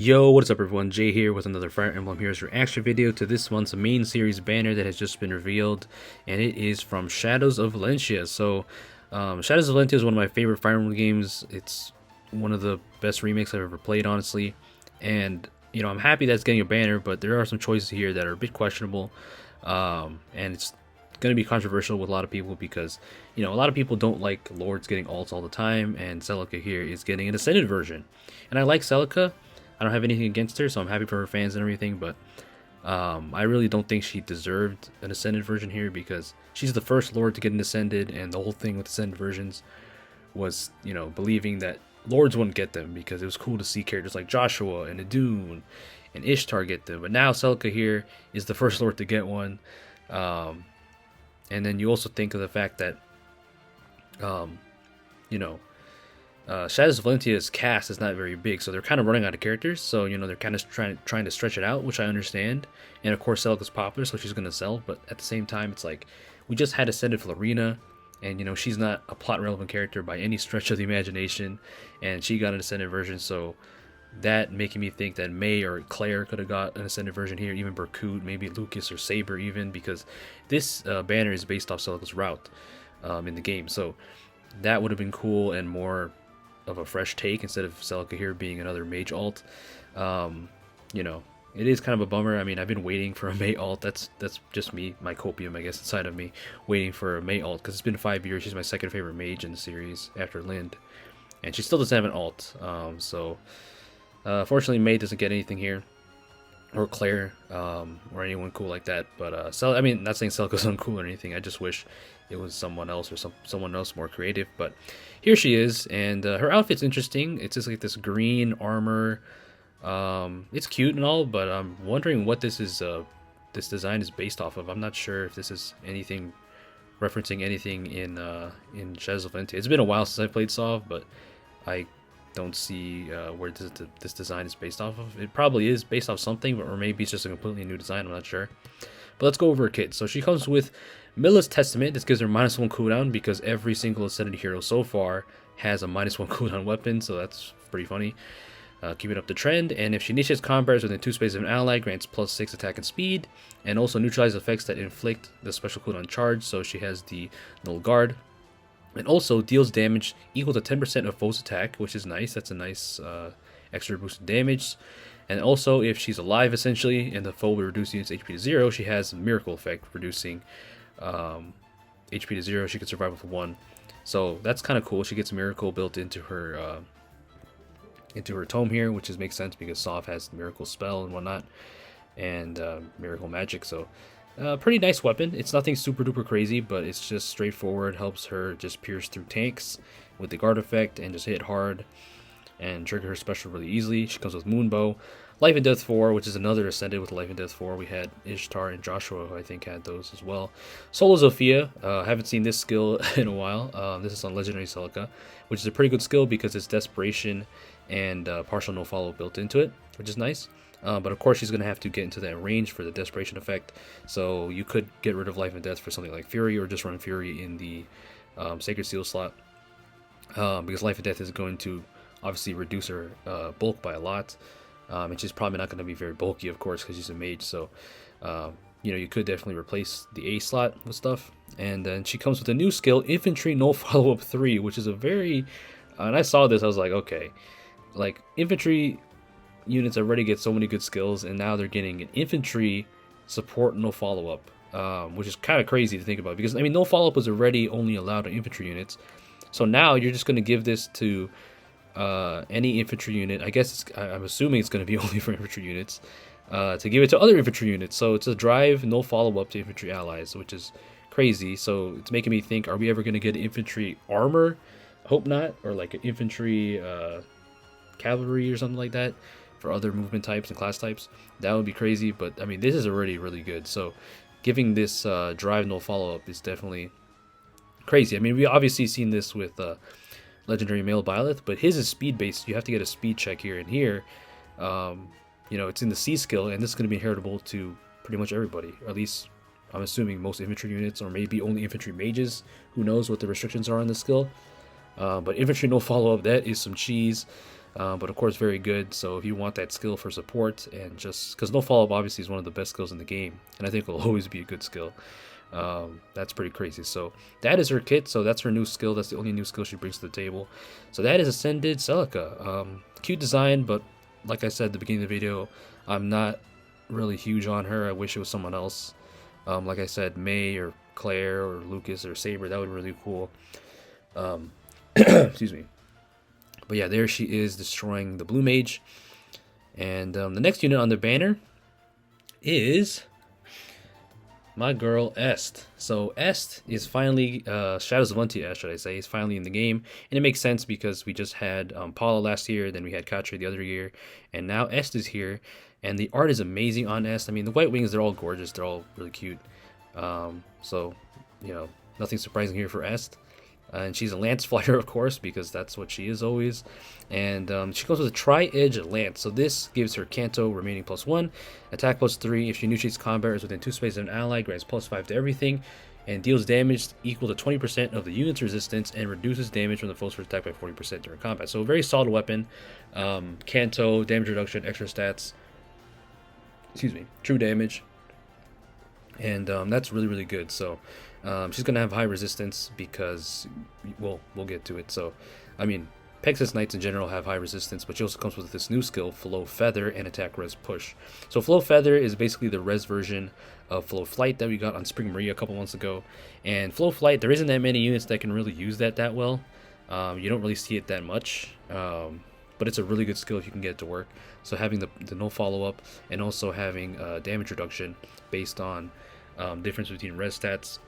Yo, what is up everyone? Jay here with another Fire Emblem Heroes reaction video to this month's main series banner that has just been revealed, and it is from Shadows of Valentia. Shadows of Valentia is one of my favorite Fire Emblem games. It's one of the best remakes I've ever played, honestly, and I'm happy that it's getting a banner, but there are some choices here that are a bit questionable, and it's going to be controversial with a lot of people because a lot of people don't like Lords getting ults all the time, and Celica here is getting an ascended version, and I like Celica. I don't have anything against her, so I'm happy for her fans and everything, but I really don't think she deserved an Ascended version here because she's the first Lord to get an Ascended, and the whole thing with Ascended versions was, believing that Lords wouldn't get them because it was cool to see characters like Joshua and Adun and Ishtar get them. But now Celica here is the first Lord to get one. And then you also think of the fact that, you know, Shadows of Valentia's cast is not very big, so they're kind of running out of characters. So they're kind of trying to stretch it out, which I understand. And of course, Celica's popular, so she's gonna sell. But at the same time, it's like we just had Ascended Florina, and she's not a plot relevant character by any stretch of the imagination, and she got an Ascended version. So that making me think that May or Claire could have got an Ascended version here, even Berkut, maybe Lucas or Saber, even because this banner is based off Celica's route in the game. So that would have been cool and more of a fresh take instead of Celica here being another mage alt. It is kind of a bummer. I mean, I've been waiting for a May alt. That's just me, my copium, I guess, inside of me, waiting for a May alt because it's been 5 years. She's my second favorite mage in the series after Lind, and she still doesn't have an alt. Fortunately, May doesn't get anything here, or Claire, or anyone cool like that. But I mean, not saying Celica's uncool or anything. I just wish it was someone else or someone else more creative. But here she is, and her outfit's interesting. It's just like this green armor. It's cute and all, but I'm wondering what this is. This design is based off of. I'm not sure if this is anything referencing anything in Shadows of Valentia. It's been a while since I played SoV, but I don't see where this design is based off of. It probably is based off something, or maybe it's just a completely new design. I'm not sure. But let's go over her kit. So she comes with Milla's Testament. This gives her -1 cooldown because every single Ascended hero so far has a -1 cooldown weapon, so that's pretty funny. Keeping up the trend, and if she initiates combats within 2 spaces of an ally, grants +6 attack and speed, and also neutralizes effects that inflict the special cooldown charge, so she has the Null Guard. And also deals damage equal to 10% of foe's attack, which is nice. That's a nice extra boosted damage. And also, if she's alive, essentially, and the foe will reduce the unit's HP to 0, she has a Miracle effect, reducing HP to 0. She can survive with 1. So that's kind of cool. She gets a Miracle built into her tome here, which makes sense because SoV has Miracle spell and whatnot, and Miracle magic. So pretty nice weapon. It's nothing super duper crazy, but it's just straightforward. Helps her just pierce through tanks with the guard effect and just hit hard and trigger her special really easily. She comes with Moonbow, Life and Death 4, which is another Ascended with Life and Death 4. We had Ishtar and Joshua, who I think had those as well. Solo Zofia, haven't seen this skill in a while. This is on Legendary Celica, which is a pretty good skill because it's Desperation and partial no follow built into it, which is nice. But of course, she's going to have to get into that range for the Desperation effect. So you could get rid of Life and Death for something like Fury, or just run Fury in the Sacred Seal slot. Because Life and Death is going to obviously reduce her bulk by a lot. And she's probably not going to be very bulky, of course, because she's a mage. So, you could definitely replace the A slot with stuff. And then she comes with a new skill, Infantry No Follow-Up 3, which is a very... and I saw this, I was like, okay. Like, infantry units already get so many good skills, and now they're getting an infantry support no follow-up, which is kind of crazy to think about, because I mean, no follow-up was already only allowed on infantry units, so now you're just going to give this to any infantry unit. I guess I'm assuming it's going to be only for infantry units, to give it to other infantry units. So it's a drive no follow-up to infantry allies, which is crazy. So it's making me think, are we ever going to get infantry armor? Hope not. Or like an infantry cavalry or something like that for other movement types and class types. That would be crazy, but I mean, this is already really good. So giving this drive no follow-up is definitely crazy. I mean, we obviously seen this with Legendary Male Byleth, but his is speed based. You have to get a speed check here, and here it's in the C skill, and this is going to be heritable to pretty much everybody, or at least I'm assuming most infantry units, or maybe only infantry mages. Who knows what the restrictions are on this skill. But infantry no follow-up, that is some cheese. but of course very good. So if you want that skill for support, and just because no follow up obviously is one of the best skills in the game, and I think will always be a good skill. That's pretty crazy. So that is her kit. So that's her new skill. That's the only new skill she brings to the table. So that is Ascended Celica. Cute design, but like I said at the beginning of the video, I'm not really huge on her. I wish it was someone else. Like I said, May or Claire or Lucas or Saber, that would be really cool. Excuse me. But yeah, there she is destroying the Blue Mage. And the next unit on the banner is my girl Est. So Est is finally, Shadows of Valentia Est, should I say, is finally in the game. And it makes sense because we just had Paula last year, then we had Katre the other year, and now Est is here. And the art is amazing on Est. I mean, the white wings, they're all gorgeous. They're all really cute. So, you know, nothing surprising here for Est. And she's a lance flyer, of course, because that's what she is always. And she comes with a tri-edge lance. So this gives her Canto remaining +1, attack +3. If she initiates combat or is within 2 spaces of an ally, grants +5 to everything, and deals damage equal to 20% of the unit's resistance, and reduces damage from the foe's first attack by 40% during combat. So a very solid weapon. Canto, damage reduction, extra stats. Excuse me, true damage. And that's really, really good. So she's going to have high resistance because, well, we'll get to it. So, I mean, Pegasus Knights in general have high resistance, but she also comes with this new skill, Flow Feather, and Attack Res Push. So Flow Feather is basically the res version of Flow Flight that we got on Spring Maria a couple months ago. And Flow Flight, there isn't that many units that can really use that well. You don't really see it that much, but it's a really good skill if you can get it to work. So having the no follow-up, and also having damage reduction based on difference between res stats.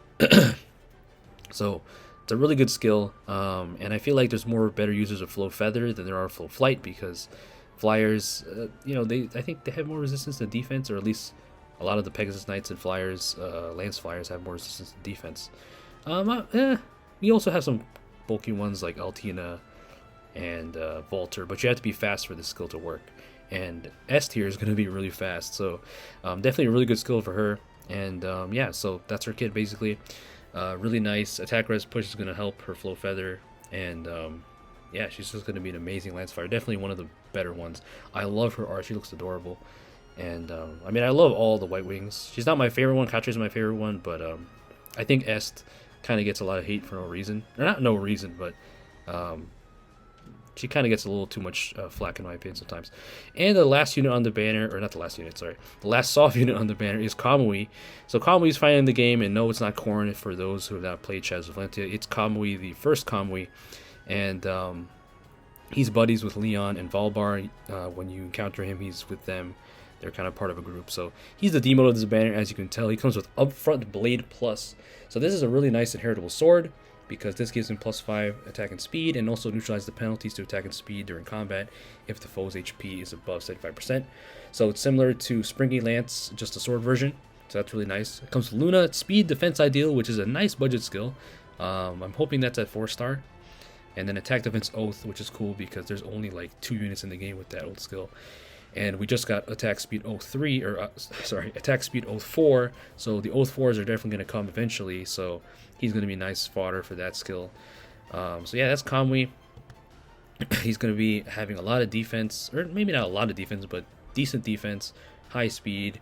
So it's a really good skill, and I feel like there's more better users of Flow Feather than there are Flow Flight, because flyers, you know, I think they have more resistance to defense, or at least a lot of the Pegasus Knights and flyers, lance flyers, have more resistance to defense. We also have some bulky ones like Altina and Volter, but you have to be fast for this skill to work. And Est here is going to be really fast, so definitely a really good skill for her. And yeah, so that's her kit basically. Really nice. Attack Res Push is going to help her Flow Feather, and yeah, she's just going to be an amazing lance flyer. Definitely one of the better ones. I love her art. She looks adorable. And I mean, I love all the white wings. She's not my favorite one. Katre's my favorite one, but I think Est kind of gets a lot of hate for no reason. Or not no reason, but she kind of gets a little too much flack in my opinion sometimes. And the last unit on the banner, or not the last unit, sorry, the last soft unit on the banner is Kamui. So Kamui is finally in the game, and no, it's not Korn for those who have not played Shadows of Valentia. It's Kamui, the first Kamui, and he's buddies with Leon and Valbar. When you encounter him, he's with them. They're kind of part of a group. So he's the D-mode of this banner, as you can tell. He comes with Upfront Blade Plus. So this is a really nice inheritable sword, because this gives him +5 attack and speed, and also neutralizes the penalties to attack and speed during combat if the foe's HP is above 75%. So it's similar to Springy Lance, just a sword version. So that's really nice. It comes with Luna, Speed, Defense Ideal, which is a nice budget skill. I'm hoping that's at 4-star. And then Attack Defense Oath, which is cool because there's only like 2 units in the game with that old skill. And we just got Attack Speed Oath 3, or Attack Speed Oath 4. So the Oath 4s are definitely going to come eventually. So he's going to be nice fodder for that skill. So yeah, that's Kamui. He's going to be having a lot of defense, or maybe not a lot of defense, but decent defense, high speed,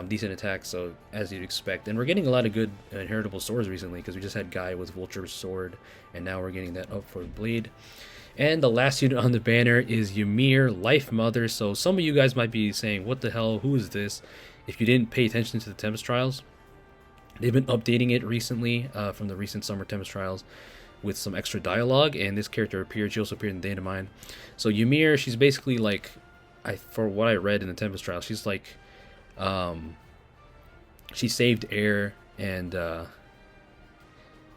decent attack. So as you'd expect. And we're getting a lot of good inheritable swords recently, because we just had Guy with Vulture's sword, and now we're getting that up for Blade. And the last unit on the banner is Ymir, Life Mother. So some of you guys might be saying, what the hell, who is this? If you didn't pay attention to the Tempest Trials, they've been updating it recently from the recent Summer Tempest Trials with some extra dialogue, and this character appeared. She also appeared in Data Mine. So Ymir, she's basically like, for what I read in the Tempest Trials, she's like, she saved Air, and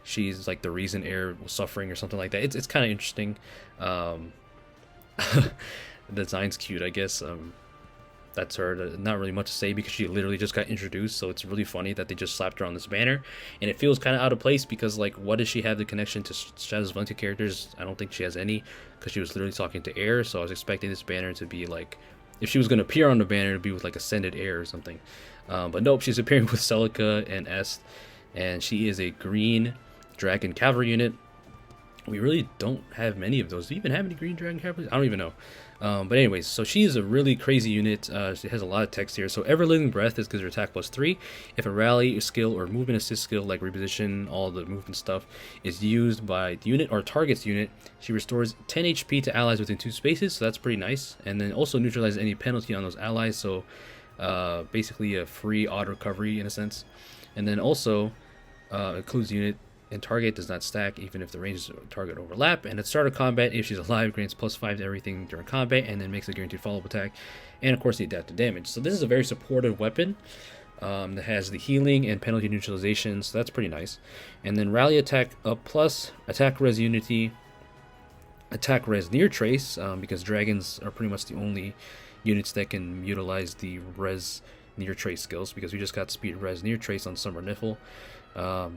she's like the reason Air was suffering or something like that. It's kind of interesting. The design's cute, I guess. That's her. Not really much to say because she literally just got introduced, so it's really funny that they just slapped her on this banner, and it feels kind of out of place because, like, what does she have the connection to Shadows of Valentia characters? I don't think she has any, because she was literally talking to Air. So I was expecting this banner to be like, if she was going to appear on the banner, to be with like Ascended Air or something. But nope, she's appearing with Celica and Est, and she is a green Dragon Cavalry unit. We really don't have many of those. Do we even have any green dragon characters? I don't even know. But anyways, so she is a really crazy unit. She has a lot of text here. So Ever Living Breath is because her attack +3. If a rally skill or movement assist skill like reposition, all the movement stuff, is used by the unit or targets unit, she restores 10 HP to allies within 2 spaces. So that's pretty nice. And then also neutralizes any penalty on those allies. So basically a free auto recovery in a sense. And then also includes unit and target does not stack even if the ranges of target overlap. And at start of combat, if she's alive, grants +5 to everything during combat, and then makes a guaranteed follow-up attack, and of course the adaptive damage. So this is a very supportive weapon that has the healing and penalty neutralization, so that's pretty nice. And then rally attack up plus, attack res unity, attack res near trace, because dragons are pretty much the only units that can utilize the res near trace skills, because we just got speed res near trace on Summer Niffle.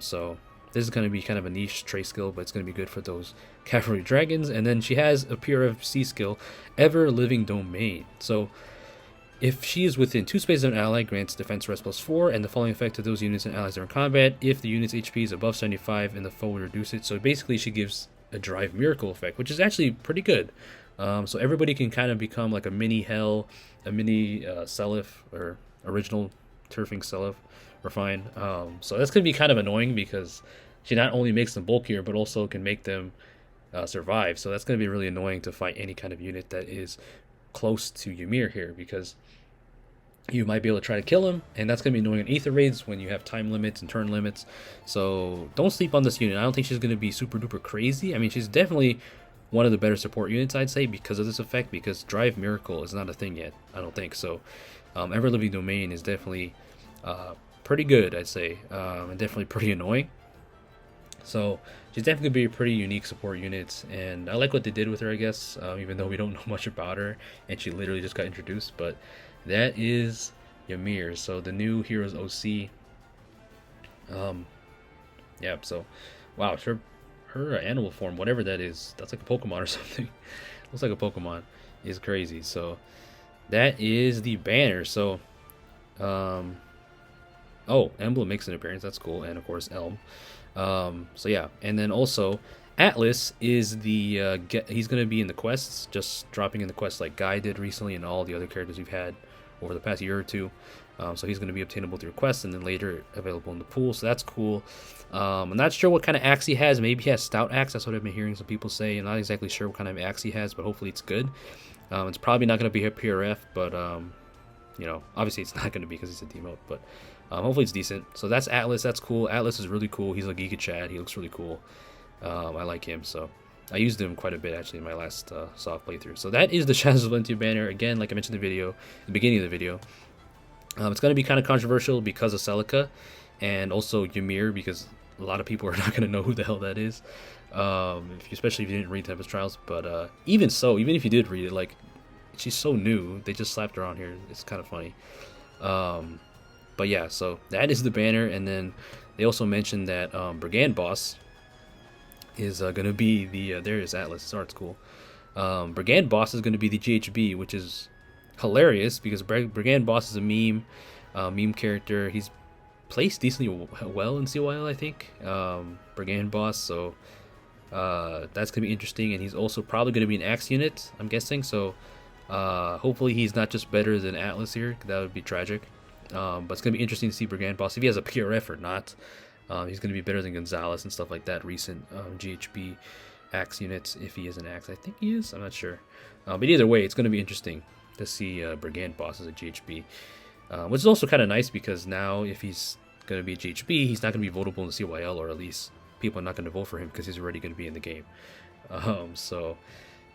So this is going to be kind of a niche trace skill, but it's going to be good for those cavalry dragons. And then she has a PRFC skill, Ever Living Domain. So if she is within 2 spaces of an ally, grants defense res +4, and the following effect to those units and allies during combat. If the unit's HP is above 75 and the foe will reduce it. So basically she gives a drive miracle effect, which is actually pretty good. So everybody can kind of become like a mini Hell, a mini Seliph, or original Turfing Seliph. Refine. So that's going to be kind of annoying because she not only makes them bulkier, but also can make them survive. So that's going to be really annoying to fight any kind of unit that is close to Ymir here, because you might be able to try to kill him, and that's going to be annoying in Aether raids when you have time limits and turn limits. So don't sleep on this unit. I don't think she's going to be super duper crazy. I mean, she's definitely one of the better support units, I'd say, because of this effect, because Drive Miracle is not a thing yet, I don't think. So Ever Living Domain is definitely pretty good, I'd say, and definitely pretty annoying. So she's definitely gonna be a pretty unique support unit, and I like what they did with her, I guess, even though we don't know much about her, and she literally just got introduced. But that is Ymir, so the new Heroes OC. Yeah, so wow, her animal form, whatever that is, that's like a Pokemon or something. Looks like a Pokemon. Is crazy. So that is the banner. So oh, Emblem makes an appearance. That's cool. And of course, Elm. So yeah, and then also Atlas is the he's going to be in the quests, just dropping in the quests like Guy did recently, and all the other characters we've had over the past year or two. So he's going to be obtainable through quests, and then later available in the pool. So that's cool. I'm not sure what kind of axe he has. Maybe he has Stout Axe. That's what I've been hearing some people say. I'm not exactly sure what kind of axe he has, but hopefully it's good. It's probably not going to be a PRF, but you know, obviously it's not going to be because it's a demote, but hopefully it's decent. So that's Atlas. That's cool. Atlas is really cool. He's like Giga Chad. He looks really cool. I like him. So I used him quite a bit actually in my last SoV playthrough. So that is the Shadows of Valentia banner. Again, like I mentioned in the video, the beginning of the video. It's going to be kind of controversial because of Celica and also Ymir, because a lot of people are not going to know who the hell that is, especially if you didn't read Tempest Trials. But even so, even if you did read it, like, she's so new, they just slapped her on here. It's kind of funny. But yeah, so that is the banner. And then they also mentioned that Brigand Boss is going to be the there is Atlas. This art's cool. Brigand Boss is going to be the GHB, which is hilarious because Brigand Boss is a meme character. He's placed decently well in CYL, I think. Brigand Boss, so that's gonna be interesting, and he's also probably gonna be an Axe unit, I'm guessing. So hopefully he's not just better than Atlas here. That would be tragic. But it's gonna be interesting to see Brigand Boss if he has a PRF or not. He's gonna be better than Gonzalez and stuff like that. Recent GHB Axe units, if he is an Axe, I think he is. I'm not sure. But either way, it's gonna be interesting to see Brigand Boss as a GHB, which is also kind of nice because now if he's going to be a GHB, he's not going to be votable in the CYL, or at least people are not going to vote for him because he's already going to be in the game. So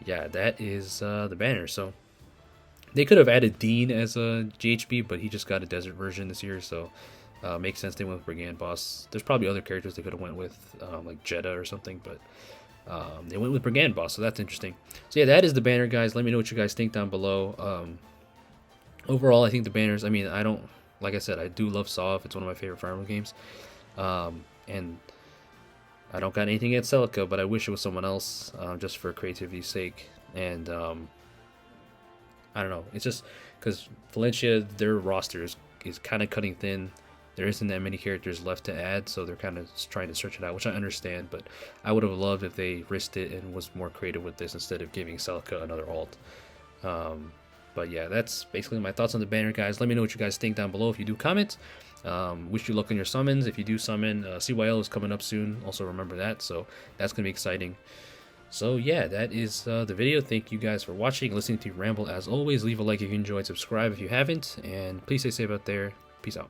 yeah, that is the banner. So they could have added Dean as a GHB, but he just got a desert version this year, so makes sense they went with Brigand Boss. There's probably other characters they could have went with, like Jeddah or something, but they went with Brigand Boss, so that's interesting. So yeah, that is the banner, guys. Let me know what you guys think down below. Overall, I think the banners, I mean, like I said, I do love SoV. It's one of my favorite Fire Emblem games. And I don't got anything against Celica, but I wish it was someone else, just for creativity's sake. And I don't know. It's just because Valentia, their roster is kind of cutting thin. there isn't that many characters left to add, so they're kind of trying to stretch it out, which I understand. But I would have loved if they risked it and was more creative with this instead of giving Celica another alt. But yeah, that's basically my thoughts on the banner, guys. Let me know what you guys think down below if you do comment. Wish you luck on your summons. If you do summon, CYL is coming up soon. Also remember that, so that's going to be exciting. So yeah, that is the video. Thank you guys for watching, listening to Ramble as always. Leave a like if you enjoyed, subscribe if you haven't, and please stay safe out there. Peace out.